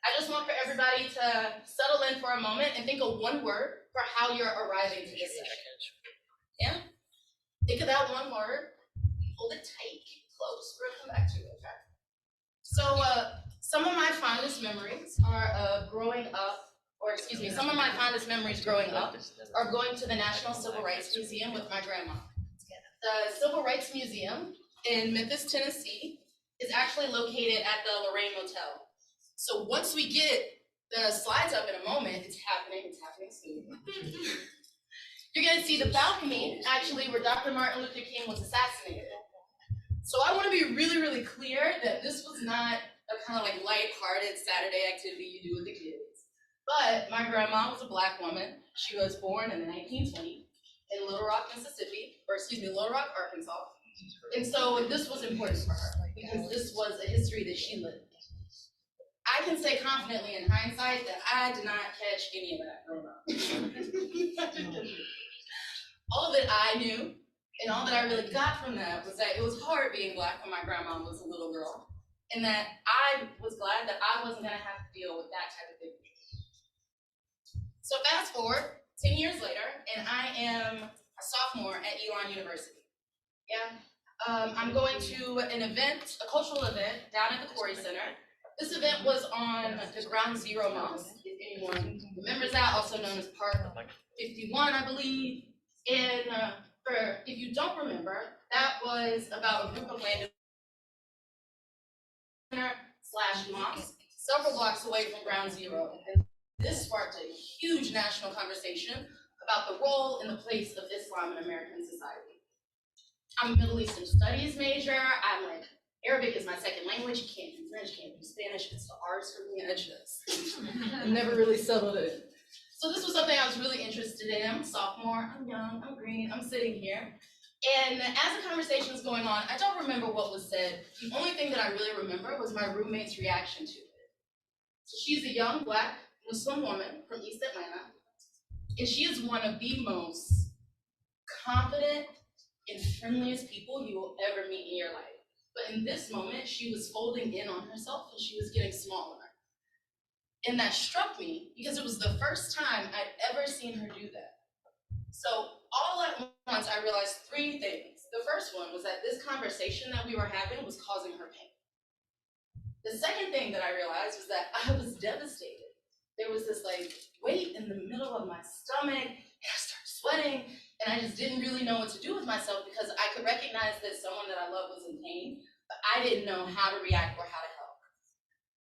I just want for everybody to settle in for a moment and think of one word for how you're arriving to this session. Yeah? Think of that one word, hold it tight, keep it close, we're gonna come back to it, okay? So some of my fondest memories are growing up are going to the National Civil Rights Museum with my grandma. The Civil Rights Museum in Memphis, Tennessee is actually located at the Lorraine Motel. So once we get the slides up in a moment, it's happening soon. You're gonna see the balcony actually where Dr. Martin Luther King was assassinated. So I wanna be really, really clear that this was not a kind of like lighthearted Saturday activity you do with the kids. But my grandma was a Black woman. She was born in the 1920s in Little Rock, Arkansas. And so this was important for her because this was a history that she lived. I can say confidently in hindsight that I did not catch any of that growing up. All that I knew and all that I really got from that was that it was hard being Black when my grandma was a little girl, and that I was glad that I wasn't gonna have to deal with that type of thing. So fast forward 10 years later, and I am a sophomore at Elon University. Yeah, I'm going to an event, a cultural event down at the Corey Center. This event was on the Ground Zero Mosque, if anyone remembers that, also known as Park 51, I believe. And if you don't remember, that was about a group of landowners / mosque several blocks away from Ground Zero. And this sparked a huge national conversation about the role and the place of Islam in American society. I'm a Middle Eastern Studies major. I'm like, Arabic is my second language. You can't do French, can't do Spanish. It's the R's for me. I never really settled in. So this was something I was really interested in. I'm a sophomore, I'm young, I'm green, I'm sitting here. And as the conversation was going on, I don't remember what was said. The only thing that I really remember was my roommate's reaction to it. So she's a young Black Muslim woman from East Atlanta, and she is one of the most confident and friendliest people you will ever meet in your life. But in this moment, she was folding in on herself and she was getting smaller. And that struck me because it was the first time I'd ever seen her do that. So all at once, I realized three things. The first one was that this conversation that we were having was causing her pain. The second thing that I realized was that I was devastated. There was this like weight in the middle of my stomach, and I started sweating, and I just didn't really know what to do with myself because I could recognize that someone that I love was in pain, but I didn't know how to react or how to help.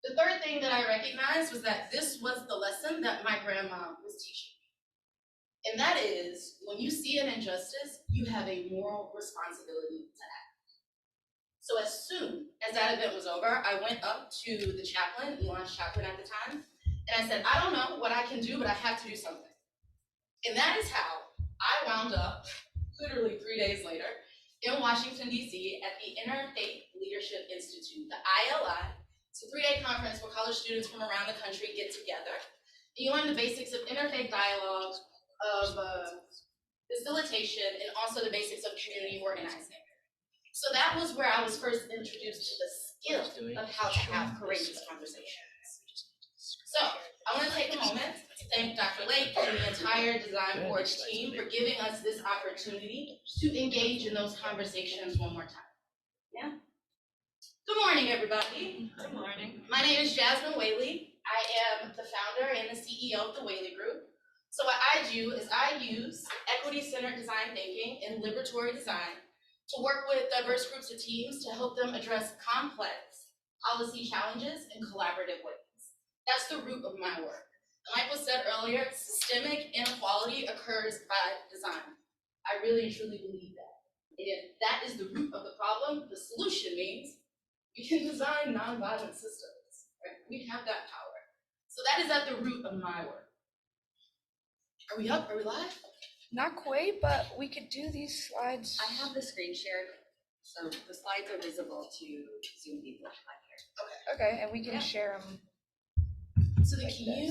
The third thing that I recognized was that this was the lesson that my grandma was teaching me. And that is, when you see an injustice, you have a moral responsibility to act. So as soon as that event was over, I went up to the chaplain, Elon's chaplain at the time, and I said, I don't know what I can do, but I have to do something. And that is how I wound up, literally 3 days later, in Washington, D.C. at the Interfaith Leadership Institute, the ILI. It's a 3-day conference where college students from around the country get together. And you learn the basics of interfaith dialogue, of facilitation, and also the basics of community organizing. So that was where I was first introduced to the skill of how to have courageous conversations. So I want to take a moment to thank Dr. Lake and the entire Design Forge team for giving us this opportunity to engage in those conversations one more time. Yeah? Good morning, everybody. Good morning. My name is Jasmine Whaley. I am the founder and the CEO of the Whaley Group. So what I do is I use equity-centered design thinking and liberatory design to work with diverse groups of teams to help them address complex policy challenges in collaborative ways. That's the root of my work. Like was said earlier, systemic inequality occurs by design. I really and truly believe that. And if that is the root of the problem, the solution means we can design nonviolent systems. Right? We have that power. So that is at the root of my work. Are we up? Are we live? Not quite, but we could do these slides. I have the screen shared, so the slides are visible to Zoom people on here. Okay, and we can share them. So the key.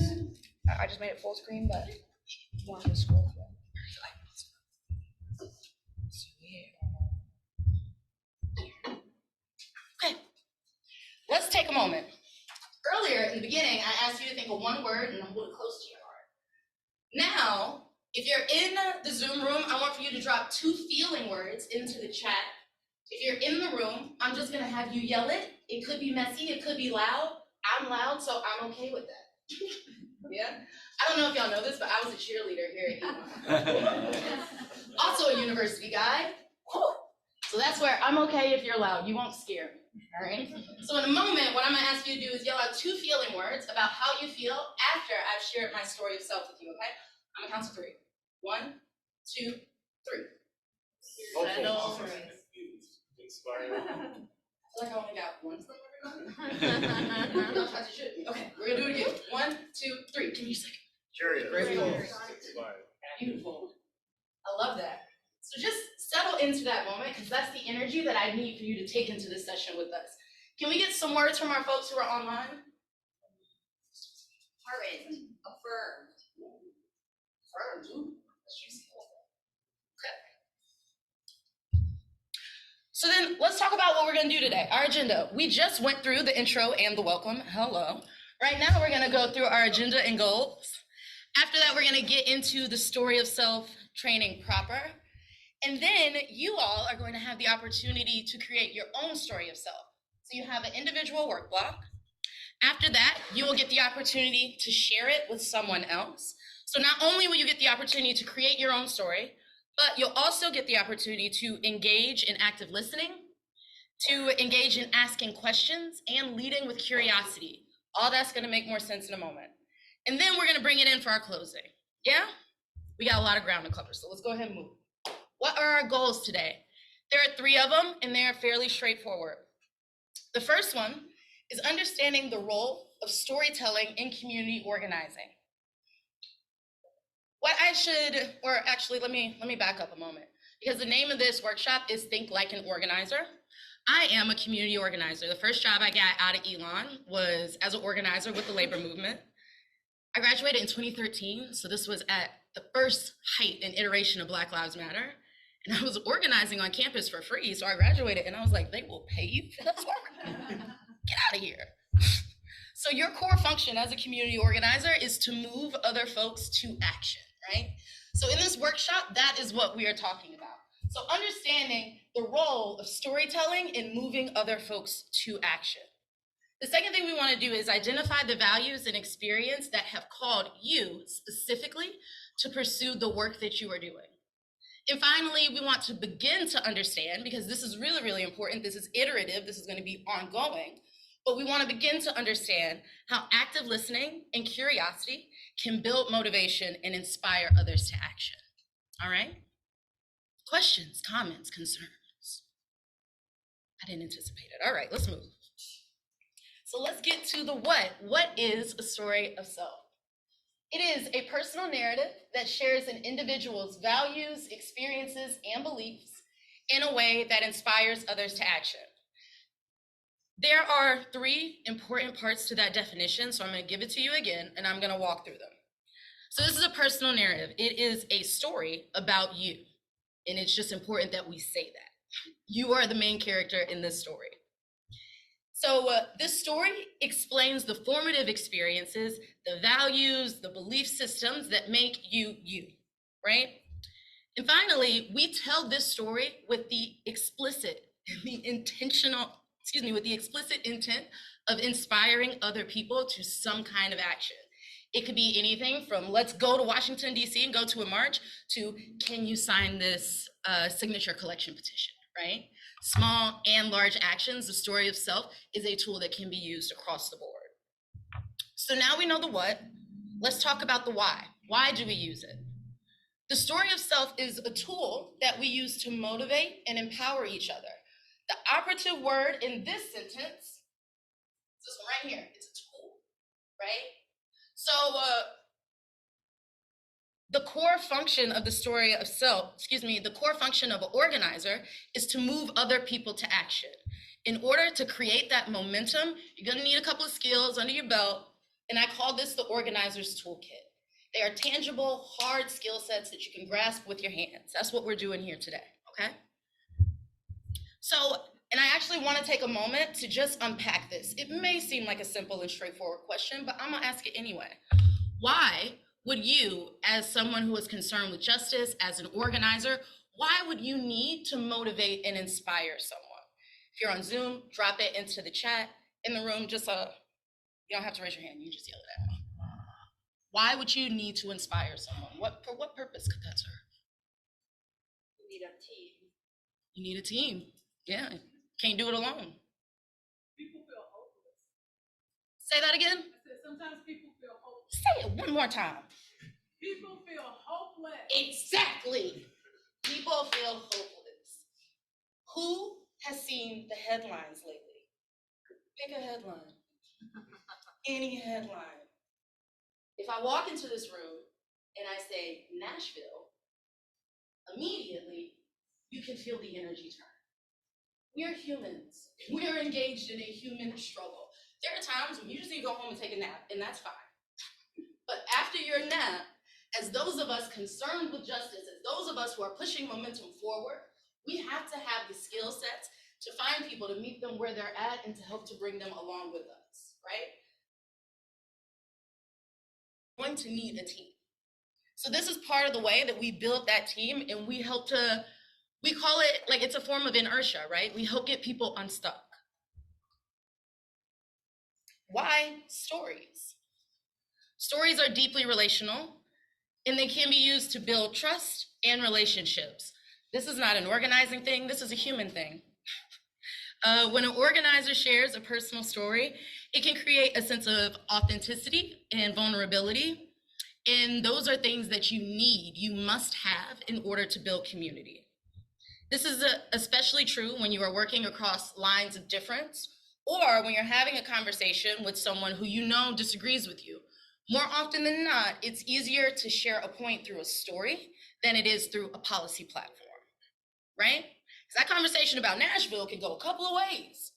I just made it full screen, but you want to scroll through. Okay, let's take a moment. Earlier in the beginning, I asked you to think of one word and hold it close to your heart. Now, if you're in the Zoom room, I want for you to drop 2 feeling words into the chat. If you're in the room, I'm just gonna have you yell it. It could be messy, it could be loud. I'm loud, so I'm okay with that. Yeah? I don't know if y'all know this, but I was a cheerleader here at Elon. Also a university guy. So that's where I'm okay if you're loud. You won't scare me, all right? So in a moment, what I'm gonna ask you to do is yell out 2 feeling words about how you feel after I've shared my story of self with you, okay? I'm gonna count to 3. 1, 2, 3. Hopeful. Inspired. I feel like I only got 1 from everybody. Y'all tried to shoot me. Okay, we're gonna do it again. 1, 2, 3. Give me a second. Curious. Inspired. Beautiful. I love that. So just settle into that moment, because that's the energy that I need for you to take into this session with us. Can we get some words from our folks who are online? Heartened, affirmed. Affirmed, ooh, that's juicy. So then let's talk about what we're gonna do today. Our agenda. We just went through the intro and the welcome. Hello. Right now we're gonna go through our agenda and goals. After that, we're gonna get into the story of self training proper. And then you all are going to have the opportunity to create your own story of self. So you have an individual work block. After that, you will get the opportunity to share it with someone else. So not only will you get the opportunity to create your own story, but you'll also get the opportunity to engage in active listening, to engage in asking questions and leading with curiosity. All that's gonna make more sense in a moment. And then we're gonna bring it in for our closing. Yeah? We got a lot of ground to cover, so let's go ahead and move. What are our goals today? There are 3 of them, and they're fairly straightforward. The first one is understanding the role of storytelling in community organizing. What I should, or actually, let me back up a moment, because the name of this workshop is Think Like an Organizer. I am a community organizer. The first job I got out of Elon was as an organizer with the labor movement. I graduated in 2013, so this was at the first height and iteration of Black Lives Matter. And I was organizing on campus for free, so I graduated and I was like, they will pay you for this work? Get out of here. So your core function as a community organizer is to move other folks to action, right? So in this workshop, that is what we are talking about. So understanding the role of storytelling in moving other folks to action. The second thing we want to do is identify the values and experience that have called you specifically to pursue the work that you are doing. And finally, we want to begin to understand, because this is really, really important, this is iterative, this is going to be ongoing, but we want to begin to understand how active listening and curiosity can build motivation and inspire others to action. All right? Questions, comments, concerns? I didn't anticipate it. All right, let's move. So let's get to the what. What is a story of self? It is a personal narrative that shares an individual's values, experiences, and beliefs in a way that inspires others to action. There are 3 important parts to that definition, so I'm going to give it to you again, and I'm going to walk through them. So this is a personal narrative. It is a story about you, and it's just important that we say that. You are the main character in this story. So this story explains the formative experiences, the values, the belief systems that make you you, right? And finally, we tell this story with the explicit intent of inspiring other people to some kind of action. It could be anything from let's go to Washington, D.C. and go to a march to can you sign this signature collection petition, right? Small and large actions, the story of self is a tool that can be used across the board. So now we know the what, let's talk about the why. Why do we use it? The story of self is a tool that we use to motivate and empower each other. The operative word in this sentence is this one right here, it's a tool, right? So the core function of the story of self, the core function of an organizer is to move other people to action. In order to create that momentum, you're gonna need a couple of skills under your belt, and I call this the organizer's toolkit. They are tangible, hard skill sets that you can grasp with your hands. That's what we're doing here today, okay? So And I actually want to take a moment to just unpack this. It may seem like a simple and straightforward question, but I'm gonna ask it anyway. Why would you, as someone who is concerned with justice, as an organizer, why would you need to motivate and inspire someone? If you're on Zoom, drop it into the chat. In the room, just you don't have to raise your hand, you just yell it at me. Why would you need to inspire someone? For what purpose could that serve? You need a team. You need a team. Yeah, can't do it alone. People feel hopeless. Say that again. I said sometimes people feel hopeless. Say it one more time. People feel hopeless. Exactly. People feel hopeless. Who has seen the headlines lately? Pick a headline. Any headline. If I walk into this room and I say Nashville, immediately you can feel the energy turn. We are humans. We are engaged in a human struggle. There are times when you just need to go home and take a nap, and that's fine. But after your nap, as those of us concerned with justice, as those of us who are pushing momentum forward, we have to have the skill sets to find people, to meet them where they're at, and to help to bring them along with us, right? We're going to need a team. So this is part of the way that we build that team, and we help to, we call it, like, it's a form of inertia, right? We help get people unstuck. Why stories? Stories are deeply relational, and they can be used to build trust and relationships. This is not an organizing thing, this is a human thing. When an organizer shares a personal story, it can create a sense of authenticity and vulnerability. And those are things that you need, you must have in order to build community. This is especially true when you are working across lines of difference, or when you're having a conversation with someone who you know disagrees with you. More often than not, it's easier to share a point through a story than it is through a policy platform, right? Because that conversation about Nashville can go a couple of ways.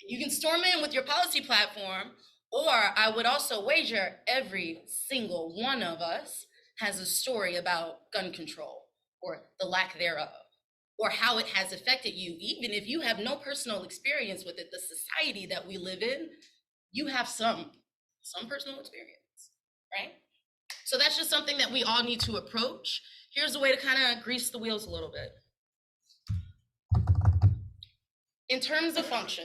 You can storm in with your policy platform, or I would also wager every single one of us has a story about gun control or the lack thereof, or how it has affected you. Even if you have no personal experience with it, the society that we live in, you have some personal experience, right? So that's just something that we all need to approach. Here's a way to kind of grease the wheels a little bit. In terms of function,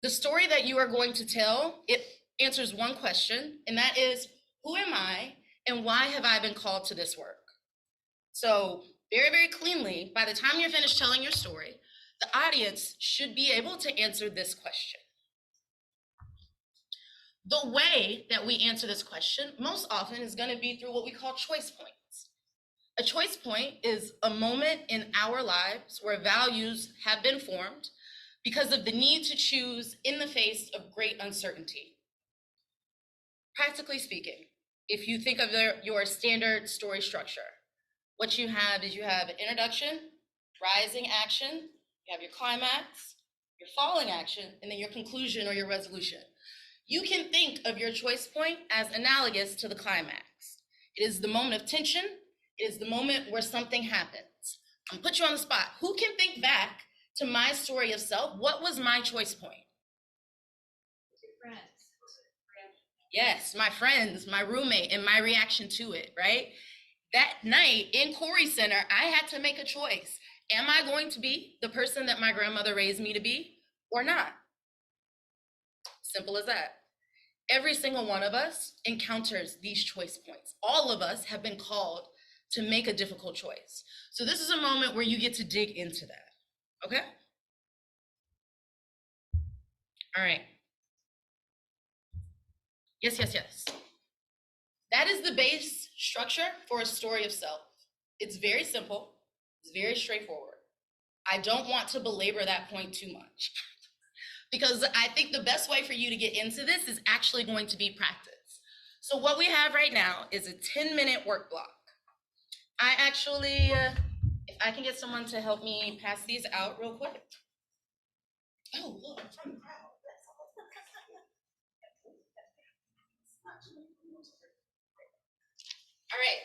the story that you are going to tell, it answers one question, and that is, who am I and why have I been called to this work? So very, very cleanly, by the time you're finished telling your story, the audience should be able to answer this question. The way that we answer this question most often is going to be through what we call choice points. A choice point is a moment in our lives where values have been formed because of the need to choose in the face of great uncertainty. Practically speaking, if you think of your standard story structure, what you have is you have an introduction, rising action, you have your climax, your falling action, and then your conclusion or your resolution. You can think of your choice point as analogous to the climax. It is the moment of tension. It is the moment where something happens. I'm gonna put you on the spot. Who can think back to my story of self? What was my choice point? Your friends. Yes, my friends, my roommate, and my reaction to it, right? That night in Corey Center, I had to make a choice. Am I going to be the person that my grandmother raised me to be or not? Simple as that. Every single one of us encounters these choice points. All of us have been called to make a difficult choice. So this is a moment where you get to dig into that, okay? All right. Yes. That is the base structure for a story of self. It's very simple, it's very straightforward. I don't want to belabor that point too much because I think the best way for you to get into this is actually going to be practice. So what we have right now is a 10-minute work block. I actually, if I can get someone to help me pass these out real quick. Oh, look, from the crowd. All right,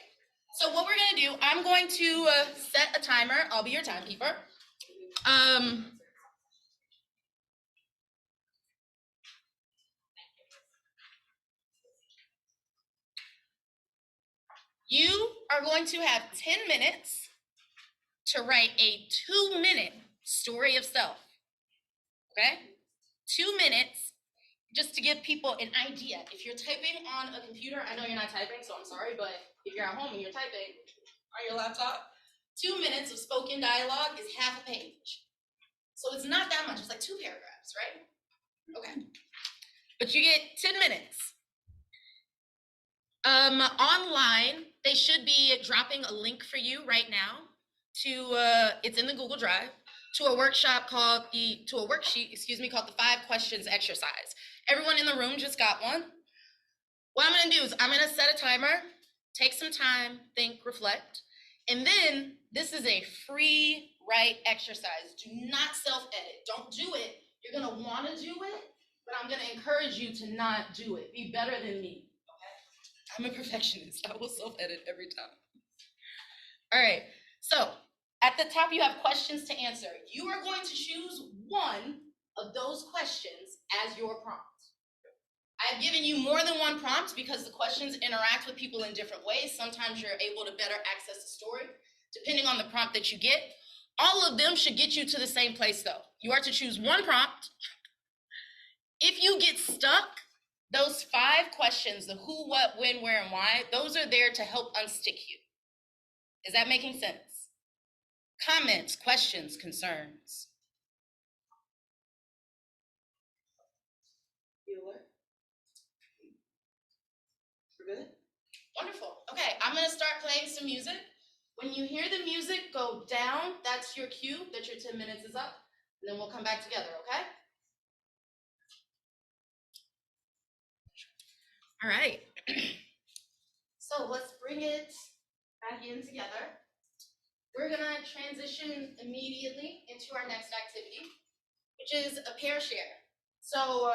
so what we're gonna do, I'm going to set a timer. I'll be your timekeeper. You are going to have 10 minutes to write a 2-minute story of self, okay? 2 minutes, just to give people an idea. If you're typing on a computer, I know you're not typing, so I'm sorry, but if you're at home and you're typing on your laptop, 2 minutes of spoken dialogue is half a page. So it's not that much, it's like 2 paragraphs, right? Okay. But you get 10 minutes. Online, they should be dropping a link for you right now to, it's in the Google Drive, to a workshop called to a worksheet, called the 5 questions exercise. Everyone in the room just got one. What I'm gonna do is I'm gonna set a timer, take some time, think, reflect, and then this is a free write exercise. Do not self-edit, don't do it. You're gonna wanna do it, but I'm gonna encourage you to not do it. Be better than me. I'm a perfectionist. I will self-edit every time. All right, so at the top you have questions to answer. You are going to choose one of those questions as your prompt. I've given you more than one prompt because the questions interact with people in different ways. Sometimes you're able to better access the story, depending on the prompt that you get. All of them should get you to the same place though. You are to choose one prompt. If you get stuck, those 5 questions, the who, what, when, where, and why, those are there to help unstick you. Is that making sense? Comments, questions, concerns? We're good? Wonderful. Okay, I'm gonna start playing some music. When you hear the music go down, that's your cue that your 10 minutes is up, and then we'll come back together, okay? All right. So let's bring it back in together. We're gonna transition immediately into our next activity, which is a pair share. So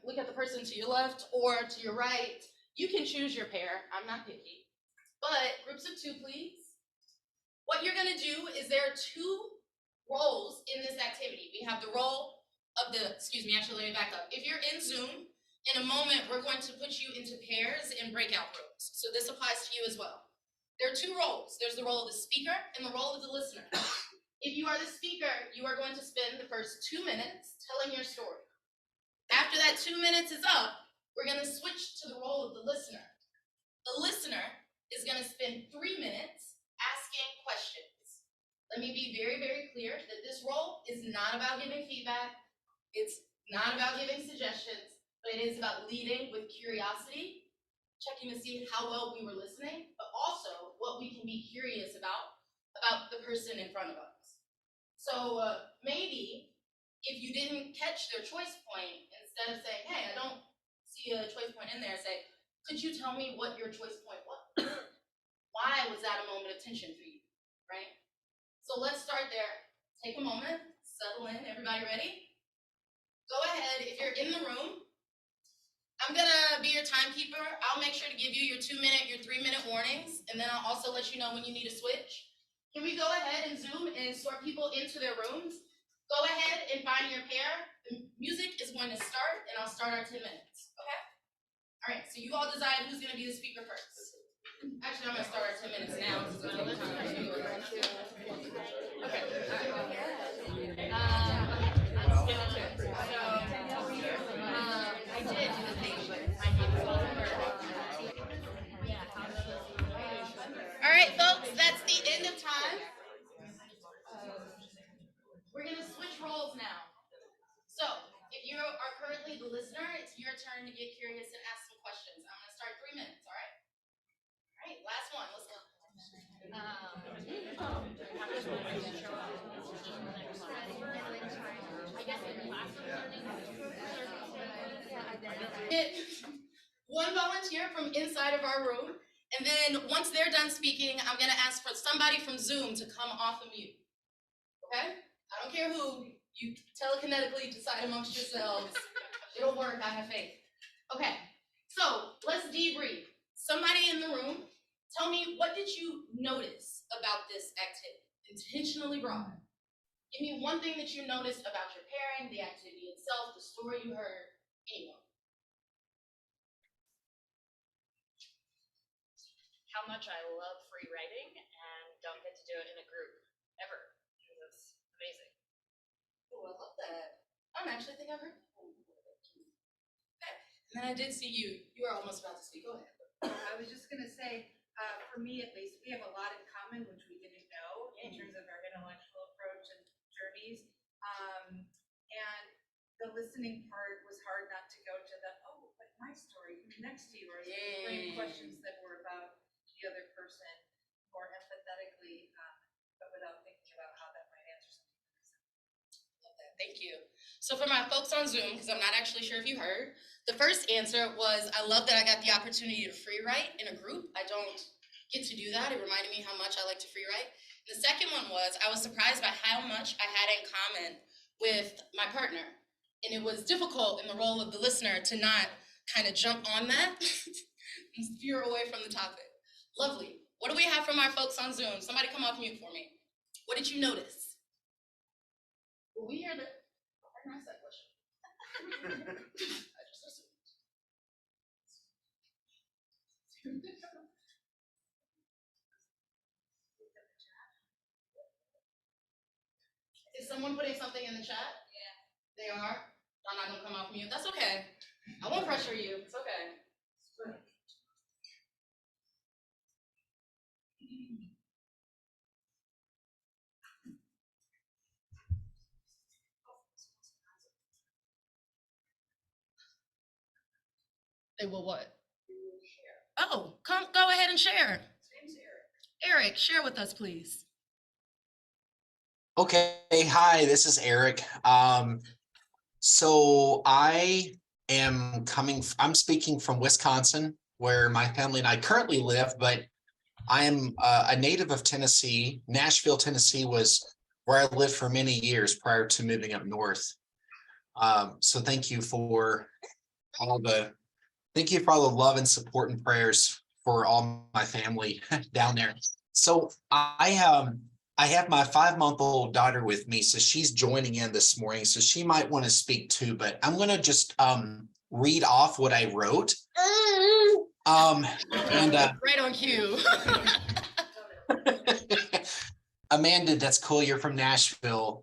look at the person to your left or to your right. You can choose your pair, I'm not picky, but groups of 2, please. What you're gonna do is there are 2 roles in this activity. We have the role of actually let me back up. If you're in Zoom, in a moment, we're going to put you into pairs in breakout rooms. So this applies to you as well. There are 2 roles. There's the role of the speaker and the role of the listener. If you are the speaker, you are going to spend the first 2 minutes telling your story. After that 2 minutes is up, we're going to switch to the role of the listener. The listener is going to spend 3 minutes asking questions. Let me be very, very clear that this role is not about giving feedback. It's not about giving suggestions. But it is about leading with curiosity, checking to see how well we were listening, but also what we can be curious about the person in front of us. So maybe if you didn't catch their choice point, instead of saying, hey, I don't see a choice point in there, say, could you tell me what your choice point was? Why was that a moment of tension for you, right? So let's start there. Take a moment, settle in, everybody ready? Go ahead, if you're in the room, I'm gonna be your timekeeper. I'll make sure to give you your 2-minute, your 3-minute warnings, and then I'll also let you know when you need to switch. Can we go ahead and Zoom and sort people into their rooms? Go ahead and find your pair. The music is going to start, and I'll start our 10 minutes, okay? All right, so you all decide who's gonna be the speaker first. Actually, I'm gonna start our 10 minutes now. Okay, all right. I did do the thing, but my name is all right, folks, that's the end of time. We're gonna switch roles now. So, if you are currently the listener, it's your turn to get curious and ask some questions. I'm gonna start 3 minutes, all right? All right, last one, let's go. Get one volunteer from inside of our room, and then once they're done speaking, I'm gonna ask for somebody from Zoom to come off of mute, okay? I don't care who, you telekinetically decide amongst yourselves. It'll work, I have faith. Okay, so let's debrief. Somebody in the room, tell me, what did you notice about this activity? Intentionally broad. Give me one thing that you noticed about your pairing, the activity itself, the story you heard, anyone. How much I love free writing and don't get to do it in a group ever. It's amazing. Oh, I love that. I don't actually think I've heard that one before. Okay. And then I did see you. You were almost about to speak. Go ahead. I was just gonna say, for me at least, we have a lot in common, which we didn't know in terms of our intellectual approach and journeys. And the listening part was hard not to go to the, oh, but my story, who's next to you, or frame questions that were about the other person more empathetically, but without thinking about how that might answer something. Love that. Thank you. So for my folks on Zoom, because I'm not actually sure if you heard, the first answer was, I love that I got the opportunity to free write in a group. I don't get to do that. It reminded me how much I like to free write. And the second one was, I was surprised by how much I had in common with my partner. And it was difficult in the role of the listener to not kind of jump on that and veer away from the topic. Lovely. What do we have from our folks on Zoom? Somebody come off mute for me. What did you notice? Well, we hear that. I asked that question. I just assumed. Is someone putting something in the chat? Yeah. They are? I'm not gonna come off mute. That's okay. I won't pressure you. It's okay. They will what? Oh, go ahead and share. Eric, share with us, please. Okay, hi, this is Eric. So I'm speaking from Wisconsin, where my family and I currently live, but I am a native of Tennessee. Nashville, Tennessee was where I lived for many years prior to moving up north. So thank you for all the love and support and prayers for all my family down there. So I have my 5-month-old daughter with me, so she's joining in this morning, so she might want to speak too, but I'm going to just read off what I wrote. Right on cue. Amanda, that's cool. You're from Nashville.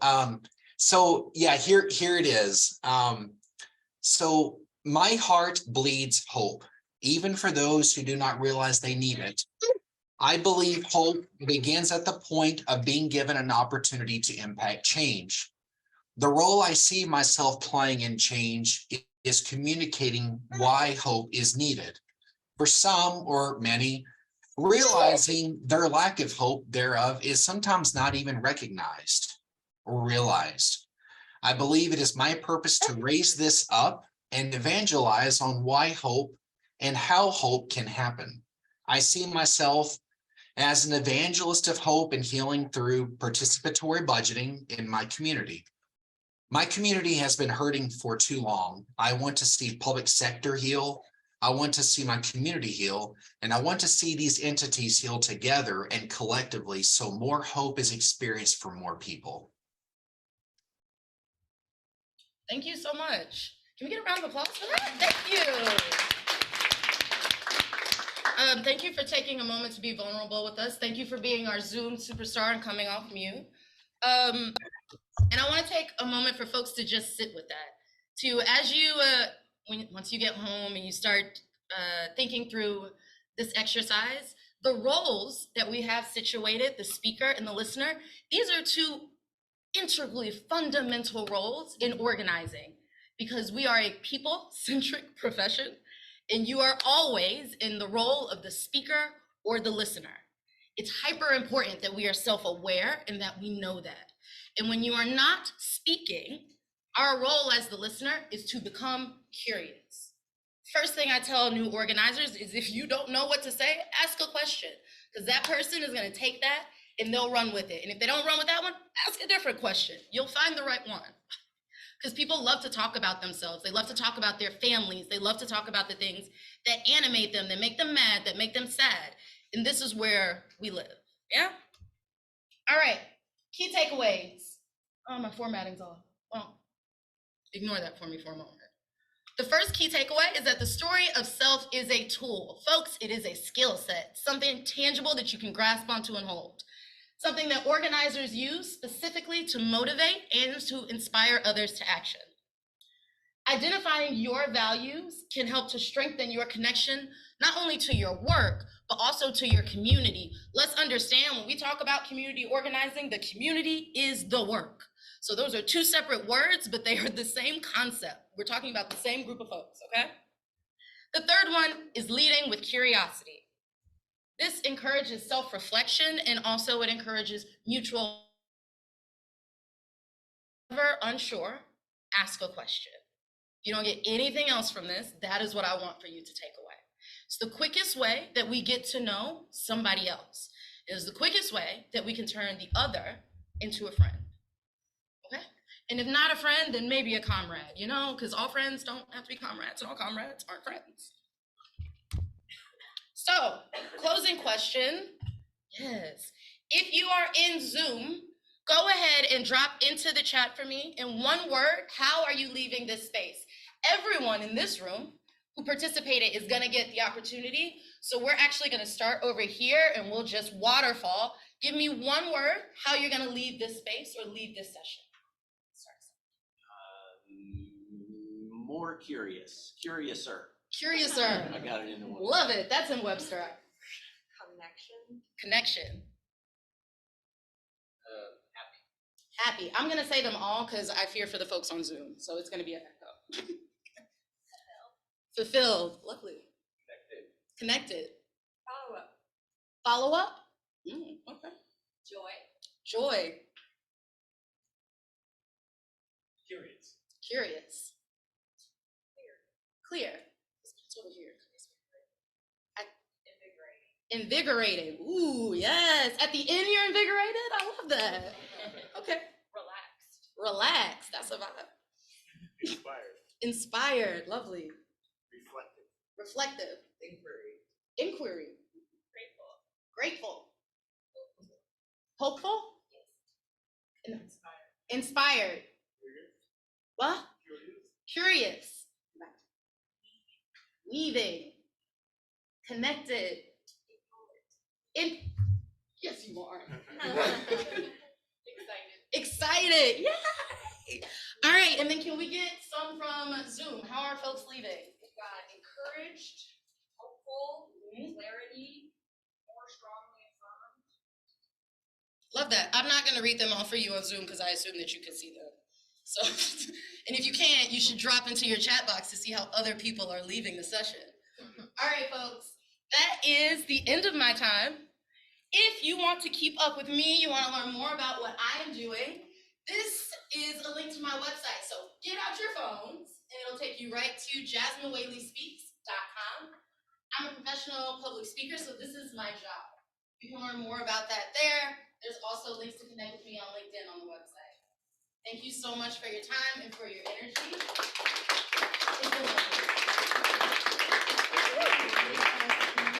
So yeah, here it is. So my heart bleeds hope, even for those who do not realize they need it. I believe hope begins at the point of being given an opportunity to impact change. The role I see myself playing in change is communicating why hope is needed. For some or many, realizing their lack of hope thereof is sometimes not even recognized or realized. I believe it is my purpose to raise this up and evangelize on why hope and how hope can happen. I see myself as an evangelist of hope and healing through participatory budgeting in my community. My community has been hurting for too long. I want to see public sector heal. I want to see my community heal, and I want to see these entities heal together and collectively so more hope is experienced for more people. Thank you so much. Can we get a round of applause for that? Thank you. Thank you for taking a moment to be vulnerable with us. Thank you for being our Zoom superstar and coming off mute. And I want to take a moment for folks to just sit with that. As you, once you get home and you start thinking through this exercise, the roles that we have situated, the speaker and the listener, these are two integrally fundamental roles in organizing, because we are a people-centric profession, and you are always in the role of the speaker or the listener. It's hyper important that we are self-aware and that we know that. And when you are not speaking, our role as the listener is to become curious. First thing I tell new organizers is, if you don't know what to say, ask a question, because that person is going to take that and they'll run with it. And if they don't run with that one, ask a different question. You'll find the right one. Because people love to talk about themselves. They love to talk about their families. They love to talk about the things that animate them, that make them mad, that make them sad. And this is where we live. Yeah? All right. Key takeaways. Oh, my formatting's off. Well, ignore that for me for a moment. The first key takeaway is that the story of self is a tool. Folks, it is a skill set, something tangible that you can grasp onto and hold. Something that organizers use specifically to motivate and to inspire others to action. Identifying your values can help to strengthen your connection, not only to your work, but also to your community. Let's understand when we talk about community organizing, the community is the work. So those are two separate words, but they are the same concept. We're talking about the same group of folks, okay? The third one is leading with curiosity. This encourages self-reflection and also it encourages mutual. Never unsure, ask a question. If you don't get anything else from this, that is what I want for you to take away. It's the quickest way that we get to know somebody else. It is the quickest way that we can turn the other into a friend, okay? And if not a friend, then maybe a comrade, you know, because all friends don't have to be comrades and all comrades aren't friends. So, closing question, yes. If you are in Zoom, go ahead and drop into the chat for me in one word, how are you leaving this space? Everyone in this room who participated is gonna get the opportunity. So we're actually gonna start over here and we'll just waterfall. Give me one word, how you're gonna leave this space or leave this session. More curious, curiouser. Curiouser. I got it into one. Love it, that's in Webster. Connection. Connection. Happy. I'm gonna say them all because I fear for the folks on Zoom, so it's gonna be an echo. Fulfilled. Lovely. Connected. Follow up. Follow up. Okay. Joy. Joy. Curious. Curious. Clear. It's over here. Invigorating. Invigorating. Ooh, yes. At the end, you're invigorated. I love that. Okay. Relaxed. Relaxed. That's a vibe. Inspired. Inspired. Lovely. Reflective. Reflective. Inquiry. Inquiry. Grateful. Grateful. Hopeful. Yes. Inspired. Curious. What? Curious. Curious. Weaving. Connected. Yes, you are. Excited. Excited. Yay! All right, and then can we get some from Zoom? How are folks leaving? We've got encouraged, hopeful, clarity, more strongly affirmed. Love that. I'm not going to read them all for you on Zoom because I assume that you can see them. So, and if you can't, you should drop into your chat box to see how other people are leaving the session. All right, folks, that is the end of my time. If you want to keep up with me, you want to learn more about what I am doing, this is a link to my website. So get out your phones and it'll take you right to JasmineWhaleySpeaks.com. I'm a professional public speaker, so this is my job. You can learn more about that there. There's also links to connect with me on LinkedIn on the website. Thank you so much for your time and for your energy. It's been wonderful.